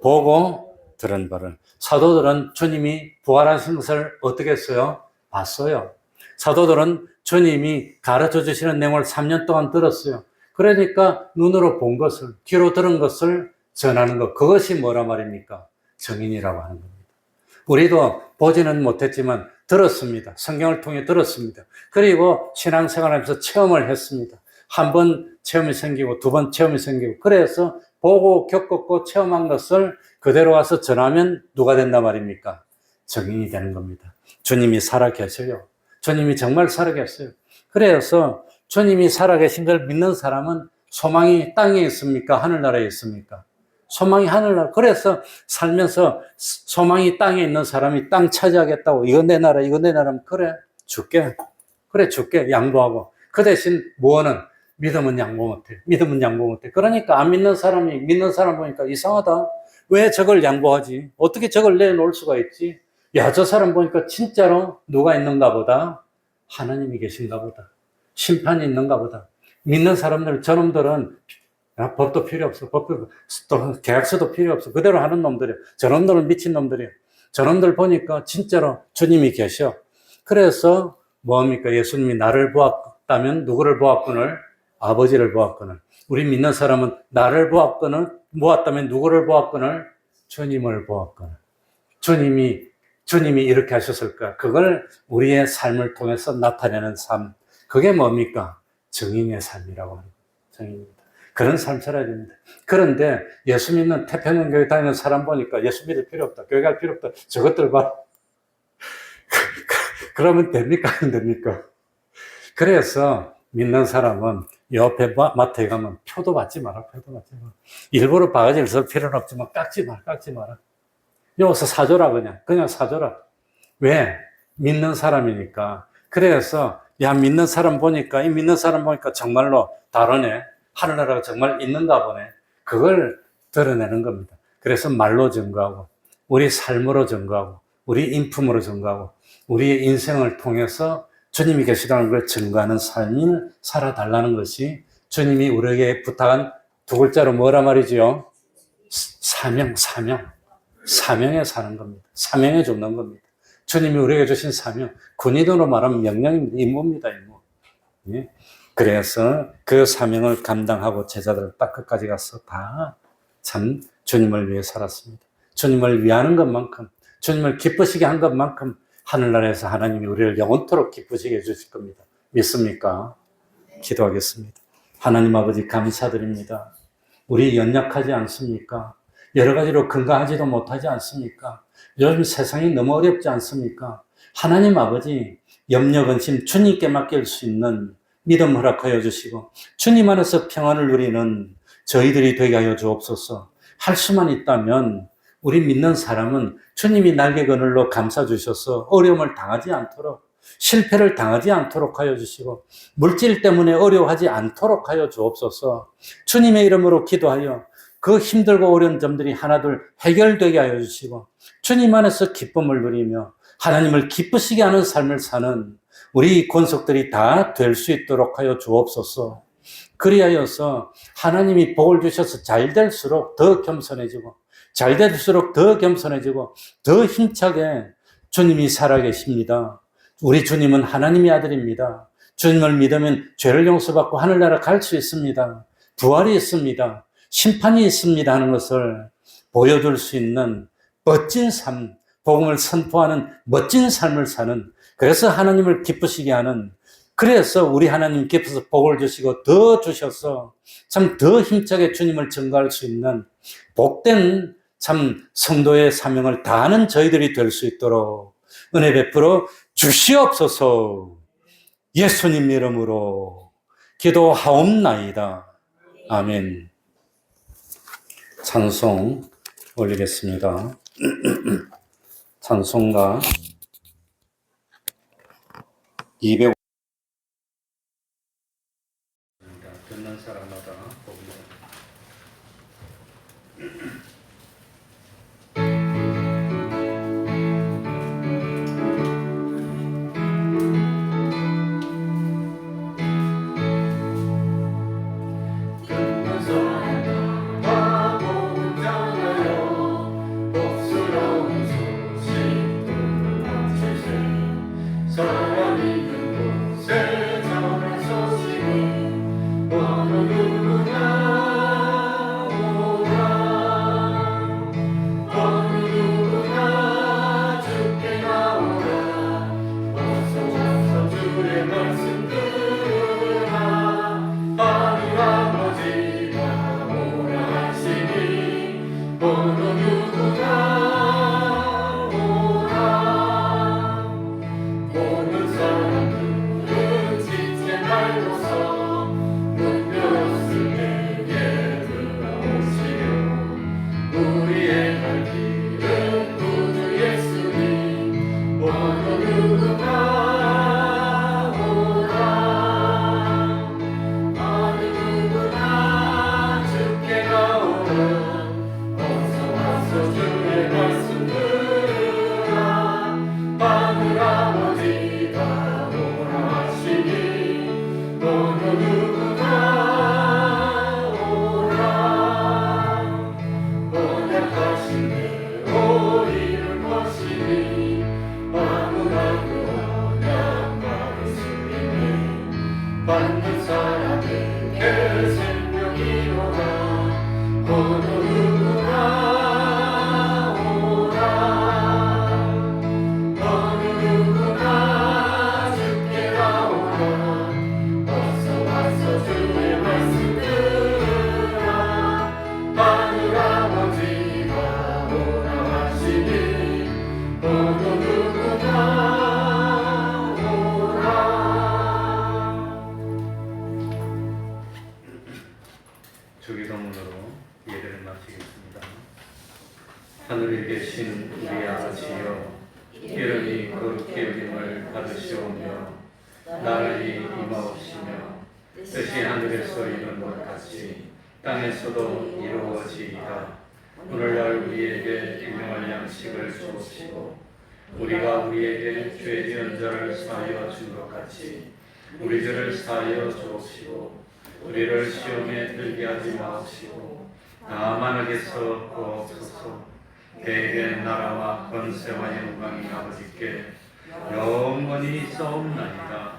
보고 들은 바를. 사도들은 주님이 부활하신 것을 어떻게 했어요? 봤어요. 사도들은 주님이 가르쳐 주시는 내용을 3년 동안 들었어요. 그러니까 눈으로 본 것을, 귀로 들은 것을 전하는 것. 그것이 뭐라 말입니까? 정인이라고 하는 겁니다. 우리도 보지는 못했지만 들었습니다. 성경을 통해 들었습니다. 그리고 신앙생활하면서 체험을 했습니다. 한 번 체험이 생기고 두 번 체험이 생기고 그래서 보고 겪었고 체험한 것을 그대로 와서 전하면 누가 된단 말입니까? 정인이 되는 겁니다. 주님이 살아계셔요. 주님이 정말 살아계셔요. 그래서 주님이 살아계신 걸 믿는 사람은 소망이 땅에 있습니까? 하늘나라에 있습니까? 소망이 하늘나라. 그래서 살면서 소망이 땅에 있는 사람이 땅 차지하겠다고 이거 내 나라 이거 내 나라면 그래 줄게. 그래 줄게 양보하고 그 대신 뭐는 믿음은 양보 못해. 믿음은 양보 못해. 그러니까 안 믿는 사람이 믿는 사람 보니까 이상하다. 왜 저걸 양보하지? 어떻게 저걸 내놓을 수가 있지? 야, 저 사람 보니까 진짜로 누가 있는가 보다. 하나님이 계신가 보다. 심판이 있는가 보다. 믿는 사람들, 저놈들은 법도 필요 없어. 법도 또 계약서도 필요 없어. 그대로 하는 놈들이야. 저놈들은 미친 놈들이야. 저놈들 보니까 진짜로 주님이 계셔. 그래서 뭡니까? 예수님이 나를 보았다면 누구를 보았거늘? 아버지를 보았거늘. 우리 믿는 사람은 나를 보았다면 누구를 보았거늘? 주님을 보았거늘. 주님이 이렇게 하셨을까? 그걸 우리의 삶을 통해서 나타내는 삶. 그게 뭡니까? 정인의 삶이라고 하는 거예요. 정인입니다. 그런 삶 살아야 됩니다. 그런데 예수 믿는 태평양 교회 다니는 사람 보니까 예수 믿을 필요 없다. 교회 갈 필요 없다. 저것들 봐. 그러면 됩니까? 안 됩니까? 그래서 믿는 사람은 옆에 마트에 가면 표도 받지 마라. 표도 받지 마라. 일부러 바가지를 쓸 필요는 없지만 깎지 마라. 여기서 사줘라 그냥 사줘라. 왜? 믿는 사람이니까. 그래서 믿는 사람 보니까 정말로 다르네. 하늘나라가 정말 있는가 보네. 그걸 드러내는 겁니다. 그래서 말로 증거하고 우리 삶으로 증거하고 우리 인품으로 증거하고 우리의 인생을 통해서 주님이 계시다는 걸 증거하는 삶을 살아달라는 것이 주님이 우리에게 부탁한 두 글자로 뭐라 말이지요? 사명에 사는 겁니다. 사명에 죽는 겁니다. 주님이 우리에게 주신 사명, 군인으로 말하면 명령입니다. 임무입니다. 임무. 예? 그래서 그 사명을 감당하고 제자들은 딱 끝까지 가서 다 참 주님을 위해 살았습니다. 주님을 위하는 것만큼, 주님을 기쁘시게 한 것만큼 하늘나라에서 하나님이 우리를 영원토록 기쁘시게 해주실 겁니다. 믿습니까? 기도하겠습니다. 하나님 아버지 감사드립니다. 우리 연약하지 않습니까? 여러 가지로 건강하지도 못하지 않습니까? 요즘 세상이 너무 어렵지 않습니까? 하나님 아버지, 염려, 근심 주님께 맡길 수 있는 믿음 허락하여 주시고 주님 안에서 평안을 누리는 저희들이 되게 하여 주옵소서. 할 수만 있다면 우리 믿는 사람은 주님이 날개 그늘로 감싸 주셔서 어려움을 당하지 않도록, 실패를 당하지 않도록 하여 주시고 물질 때문에 어려워하지 않도록 하여 주옵소서. 주님의 이름으로 기도하여 그 힘들고 어려운 점들이 하나둘 해결되게 하여 주시고 주님 안에서 기쁨을 누리며 하나님을 기쁘시게 하는 삶을 사는 우리 권속들이 다 될 수 있도록 하여 주옵소서. 그리하여서 하나님이 복을 주셔서 잘 될수록 더 겸손해지고 잘 될수록 더 겸손해지고 더 힘차게 주님이 살아계십니다. 우리 주님은 하나님의 아들입니다. 주님을 믿으면 죄를 용서받고 하늘나라 갈 수 있습니다. 부활이 있습니다. 심판이 있습니다 하는 것을 보여줄 수 있는 멋진 삶, 복음을 선포하는 멋진 삶을 사는, 그래서 하나님을 기쁘시게 하는, 그래서 우리 하나님께서 복을 주시고 더 주셔서 참 더 힘차게 주님을 증거할 수 있는 복된 참 성도의 사명을 다하는 저희들이 될 수 있도록 은혜 베풀어 주시옵소서. 예수님 이름으로 기도하옵나이다. 아멘. 찬송 올리겠습니다. 찬송가 200. 듣는 사람마다 복이 받는 사람에게 생명이로다. 어느 누구나 오라. 어느 누구나 주께 나오라. 어서 와서 주의 말씀 들으라. 하늘 아버지가 오라 하시니 어느 누구나 주기도문으로 예배를 마치겠습니다. 하늘에 계신 우리 아버지여, 이름이 거룩히 여김을 받으시오며 나라의 임하옵시며 뜻이 하늘에서 이룬 것 같이 땅에서도 이루어지이다. 오늘날 우리에게 일용할 양식을 주옵시고 우리가 우리에게 죄 지은 자를 사하여 준 것 같이 우리 죄를 사하여 주옵시고 우리를 시험에 들게 하지 마옵시고 다만 악에서 구하옵소서. 대개 나라와 권세와 영광이 아버지께 영원히 있사옵나이다.